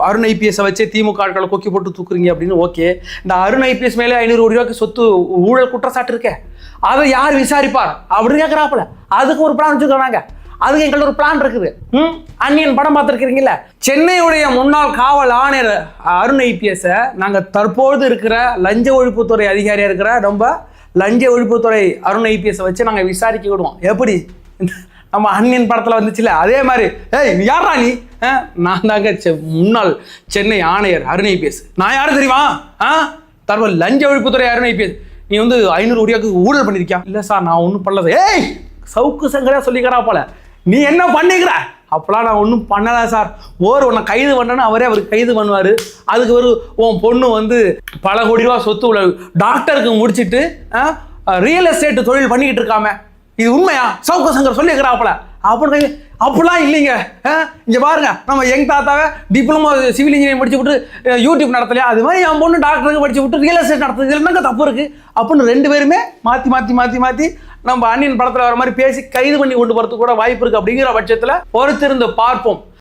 Arun IPS வச்சு திமுக ஆட்களை கொக்கி போட்டு தூக்குறீங்க அப்படின்னு. ஓகே, இந்த அருண் ஐபிஎஸ் மேலே 500 கோடி ரூபாய்க்கு சொத்து ஊழல் குற்றச்சாட்டு இருக்கே, அதை யார் விசாரிப்பார் அப்படின்னு கேட்குறாப்புல. அதுக்கு ஒரு பிளான் வச்சுக்கிறாங்க. அதுக்கு எங்கள்ட்ட ஒரு பிளான் இருக்குது. அன்னியன் படம் பார்த்துருக்கிறீங்களா? சென்னையுடைய முன்னாள் காவல் ஆணையர் அருண் ஐபிஎஸ் நாங்கள் தற்போது இருக்கிற லஞ்ச ஒழிப்புத்துறை அதிகாரியாக இருக்கிற ரொம்ப லஞ்ச ஒழிப்புத்துறை அருண் ஐபிஎஸ் வச்சு நாங்கள் விசாரிக்க விடுவோம். எப்படி நம்ம அன்னியன் படத்தில் வந்துச்சுல, அதே மாதிரி ஏய் யாரா நீ? நான் தாங்க முன்னாள் சென்னை ஆணையர் அருண் ஐபிஎஸ். நான் யாரும் தெரியுமா? தற்போது லஞ்ச ஒழிப்புத்துறை அருண் ஐபிஎஸ். நீ 500 கோடியாக்கு ஊழல் பண்ணியிருக்கியா? இல்லை சார், நான் ஒன்றும் பண்ணல. ஏய் சவுக்கு சங்கரா சொல்லிக்கிறா போல, நீ என்ன பண்ணிக்கிற? அப்போலாம் நான் ஒன்றும் பண்ணலை சார். உன்னை கைது பண்ணேன்னு அவருக்கு கைது பண்ணுவார். அதுக்கு உன் பொண்ணு பல கோடி ரூபா சொத்து உள்ள டாக்டருக்கு முடிச்சுட்டு ரியல் எஸ்டேட் தொழில் பண்ணிக்கிட்டு இருக்காம, இது உண்மையா? சவுக்கு சங்கர் சொல்லிக்கிறாப்புல. அப்படின்னு அப்படிலாம் இல்லைங்க. இங்கே பாருங்க, நம்ம எங் தாத்தாவை டிப்ளமோ சிவில் இன்ஜினியரிங் படிச்சு விட்டு யூடியூப் நடத்தலையா, அது மாதிரி என் பொண்ணு டாக்டருக்கு படிச்சு விட்டு ரியல் எஸ்டேட் நடத்துறது என்னங்க தப்பு இருக்குது அப்படின்னு 2 பேருமே மாற்றி நம்ம அன்னியன் படத்தில் வர மாதிரி பேசி கைது பண்ணி கொண்டு போகிறதுக்கு கூட வாய்ப்பு இருக்குது. அப்படிங்கிற பட்சத்தில் பொறுத்திருந்து பார்ப்போம்.